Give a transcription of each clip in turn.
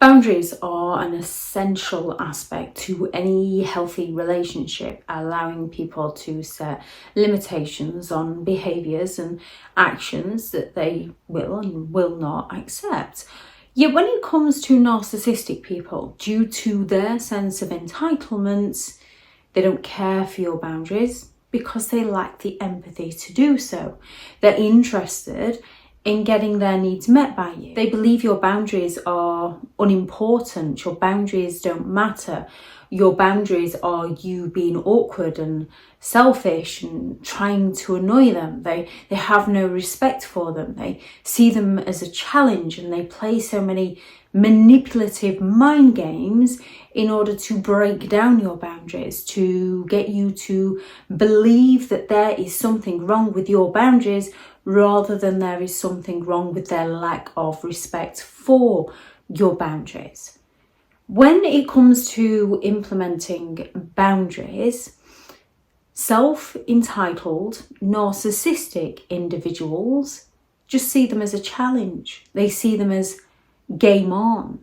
Boundaries are an essential aspect to any healthy relationship, allowing people to set limitations on behaviours and actions that they will and will not accept. Yet when it comes to narcissistic people, due to their sense of entitlement, they don't care for your boundaries because they lack the empathy to do so. They're interested in getting their needs met by you. They believe your boundaries are unimportant, your boundaries don't matter, your boundaries are you being awkward and selfish and trying to annoy them. They have no respect for them. They see them as a challenge, and they play so many manipulative mind games in order to break down your boundaries, to get you to believe that there is something wrong with your boundaries rather than there is something wrong with their lack of respect for your boundaries. When it comes to implementing boundaries, self-entitled, narcissistic individuals just see them as a challenge. They see them as game on.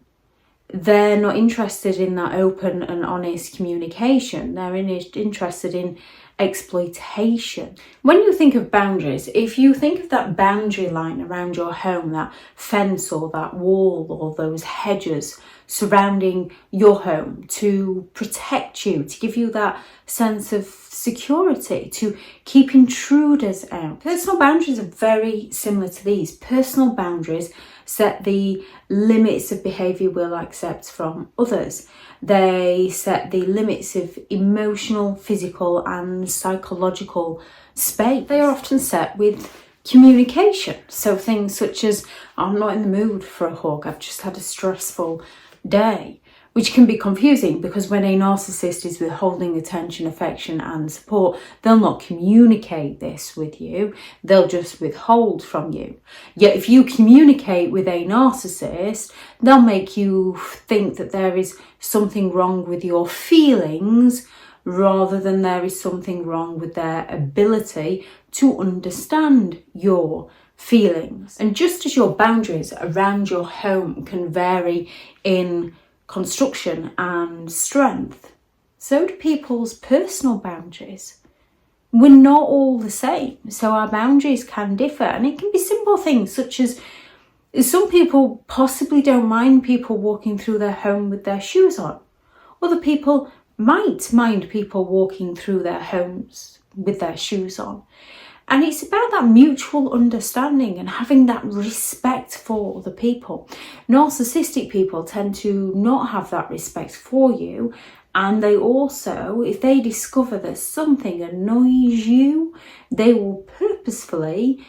They're not interested in that open and honest communication. They're interested in exploitation. When you think of boundaries, if you think of that boundary line around your home, that fence or that wall or those hedges surrounding your home to protect you, to give you that sense of security, to keep intruders out. Personal boundaries are very similar to these. Personal boundaries set the limits of behaviour we'll accept from others. They set the limits of emotional, physical and psychological space. They are often set with communication. So things such as, I'm not in the mood for a hug, I've just had a stressful day, which can be confusing because when a narcissist is withholding attention, affection and support, they'll not communicate this with you, they'll just withhold from you. Yet if you communicate with a narcissist, they'll make you think that there is something wrong with your feelings rather than there is something wrong with their ability to understand your feelings. And just as your boundaries around your home can vary in construction and strength, so do people's personal boundaries. We're not all the same, so our boundaries can differ, and it can be simple things such as some people possibly don't mind people walking through their home with their shoes on. Other people might mind people walking through their homes with their shoes on. And it's about that mutual understanding and having that respect for other people. Narcissistic people tend to not have that respect for you. And they also, if they discover that something annoys you, they will purposefully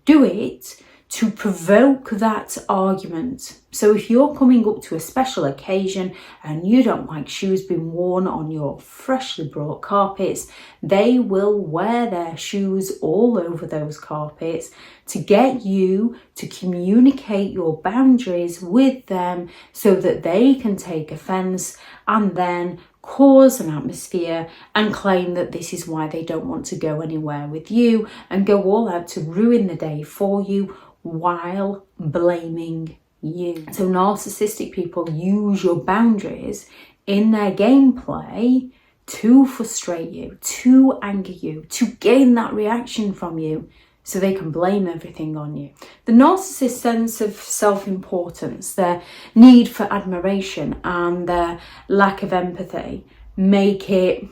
do it to provoke that argument. So if you're coming up to a special occasion and you don't like shoes being worn on your freshly brought carpets, they will wear their shoes all over those carpets to get you to communicate your boundaries with them so that they can take offence and then cause an atmosphere and claim that this is why they don't want to go anywhere with you and go all out to ruin the day for you while blaming you. So narcissistic people use your boundaries in their gameplay to frustrate you, to anger you, to gain that reaction from you so they can blame everything on you. The narcissist's sense of self-importance, their need for admiration and their lack of empathy make it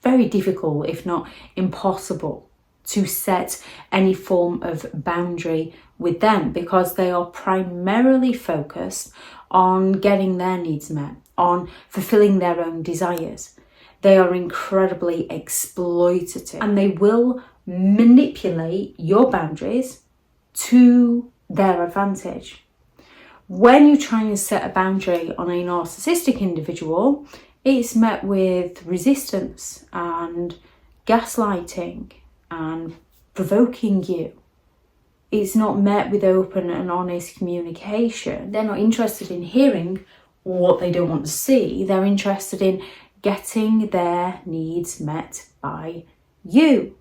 very difficult, if not impossible, to set any form of boundary with them because they are primarily focused on getting their needs met, on fulfilling their own desires. They are incredibly exploitative and they will manipulate your boundaries to their advantage. When you try and set a boundary on a narcissistic individual, it's met with resistance and gaslighting and provoking you. It's not met with open and honest communication. They're not interested in hearing what they don't want to see. They're interested in getting their needs met by you.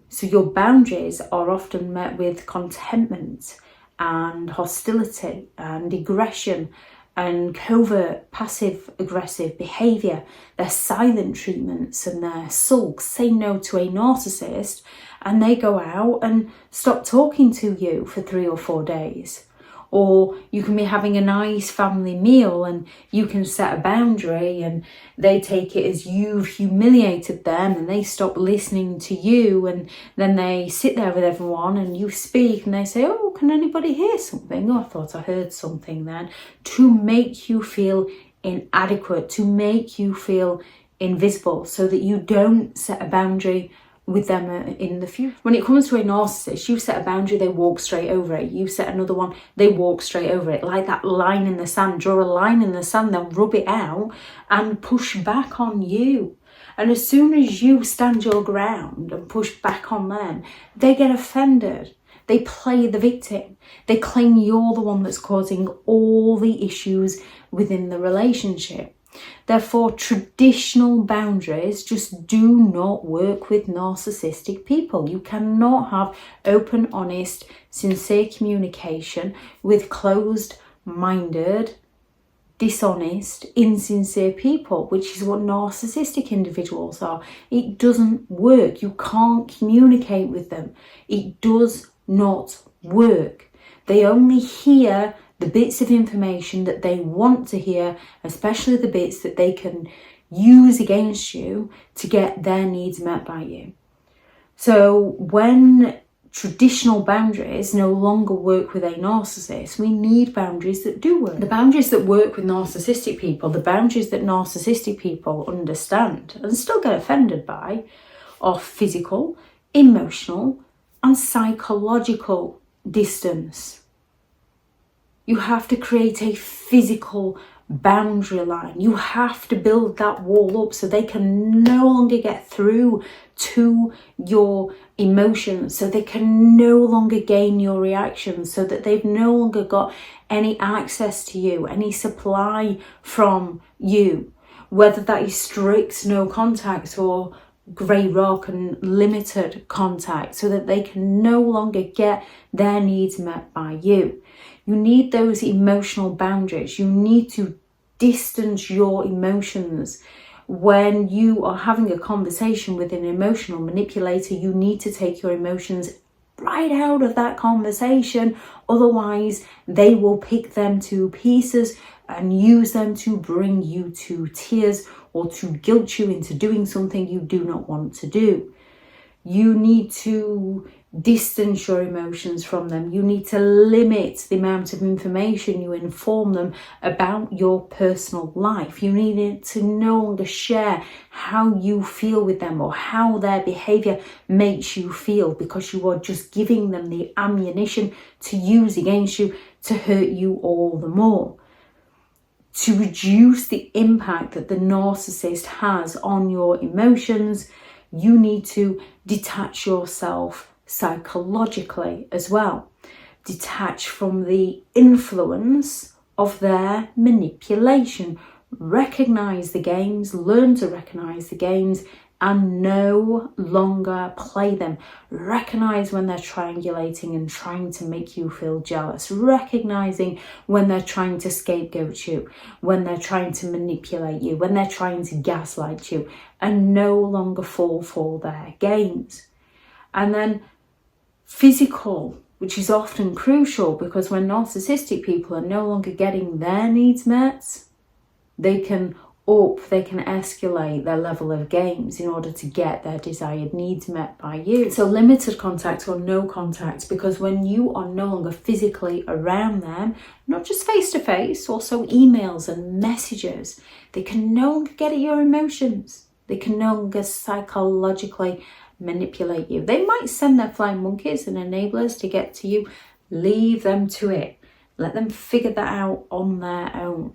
So your boundaries are often met with contentment and hostility and aggression and covert passive aggressive behaviour, their silent treatments and their sulks, say no to a narcissist, and they go out and stop talking to you for 3 or 4 days. Or you can be having a nice family meal and you can set a boundary and they take it as you've humiliated them and they stop listening to you, and then they sit there with everyone and you speak and they say, oh, can anybody hear something? Oh, I thought I heard something then, to make you feel inadequate, to make you feel invisible, so that you don't set a boundary with them in the future. When it comes to a narcissist, you set a boundary, they walk straight over it. You set another one, they walk straight over it. Like that line in the sand, draw a line in the sand, then rub it out and push back on you. And as soon as you stand your ground and push back on them, they get offended. They play the victim. They claim you're the one that's causing all the issues within the relationship. Therefore, traditional boundaries just do not work with narcissistic people. You cannot have open, honest, sincere communication with closed-minded, dishonest, insincere people, which is what narcissistic individuals are. It doesn't work. You can't communicate with them. It does not work. They only hear the bits of information that they want to hear, especially the bits that they can use against you to get their needs met by you. So when traditional boundaries no longer work with a narcissist, we need boundaries that do work. The boundaries that work with narcissistic people, the boundaries that narcissistic people understand and still get offended by, are physical, emotional, and psychological distance. You have to create a physical boundary line. You have to build that wall up so they can no longer get through to your emotions, so they can no longer gain your reactions, so that they've no longer got any access to you, any supply from you, whether that is strict no contact or grey rock and limited contact, so that they can no longer get their needs met by you. You need those emotional boundaries. You need to distance your emotions. When you are having a conversation with an emotional manipulator, you need to take your emotions right out of that conversation. Otherwise, they will pick them to pieces and use them to bring you to tears or to guilt you into doing something you do not want to do. You need to distance your emotions from them. You need to limit the amount of information you inform them about your personal life. You need to no longer share how you feel with them or how their behavior makes you feel, because you are just giving them the ammunition to use against you to hurt you all the more. To reduce the impact that the narcissist has on your emotions, you need to detach yourself psychologically as well. Detach from the influence of their manipulation. Recognize the games, learn to recognize the games, and no longer play them. Recognize when they're triangulating and trying to make you feel jealous. Recognizing when they're trying to scapegoat you, when they're trying to manipulate you, when they're trying to gaslight you, and no longer fall for their games. And then physical, which is often crucial, because when narcissistic people are no longer getting their needs met, they can escalate their level of games in order to get their desired needs met by you. So limited contact or no contact, because when you are no longer physically around them, not just face to face, also emails and messages, they can no longer get at your emotions. They can no longer psychologically manipulate you. They might send their flying monkeys and enablers to get to you. Leave them to it. Let them figure that out on their own.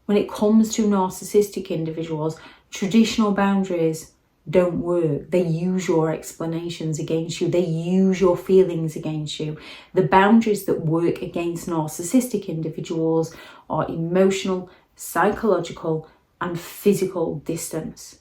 When it comes to narcissistic individuals, traditional boundaries don't work. They use your explanations against you. They use your feelings against you. The boundaries that work against narcissistic individuals are emotional, psychological, and physical distance.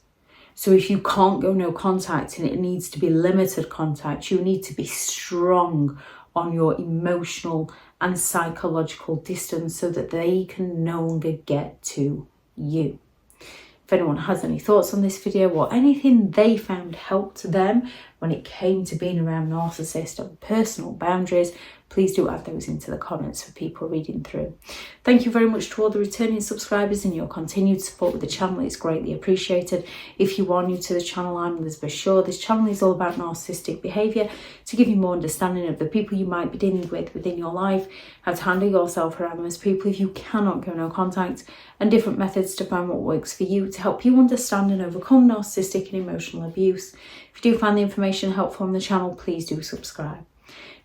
So if you can't go no contact and it needs to be limited contact, you need to be strong on your emotional and psychological distance so that they can no longer get to you. If anyone has any thoughts on this video or anything they found helped them when it came to being around narcissists and personal boundaries, please do add those into the comments for people reading through. Thank you very much to all the returning subscribers and your continued support with the channel. It's greatly appreciated. If you are new to the channel, I'm Elizabeth Shaw. This channel is all about narcissistic behaviour to give you more understanding of the people you might be dealing with within your life, how to handle yourself around those people if you cannot go no contact, and different methods to find what works for you to help you understand and overcome narcissistic and emotional abuse. If you do find the information helpful on the channel, please do subscribe.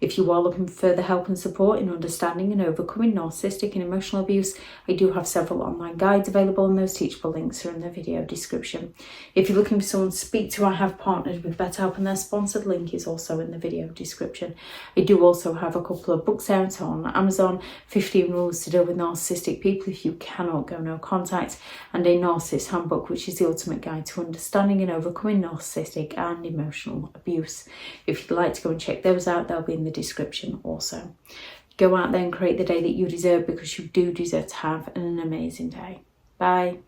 If you are looking for further help and support in understanding and overcoming narcissistic and emotional abuse, I do have several online guides available, and those teachable links are in the video description. If you're looking for someone to speak to, I have partnered with BetterHelp, and their sponsored link is also in the video description. I do also have a couple of books out on Amazon, 15 Rules to Deal with Narcissistic People If You Cannot Go No Contact, and a Narcissists Handbook, which is the ultimate guide to understanding and overcoming narcissistic and emotional abuse. If you'd like to go and check those out, they'll be in the description also. Go out there and create the day that you deserve, because you do deserve to have an amazing day. Bye.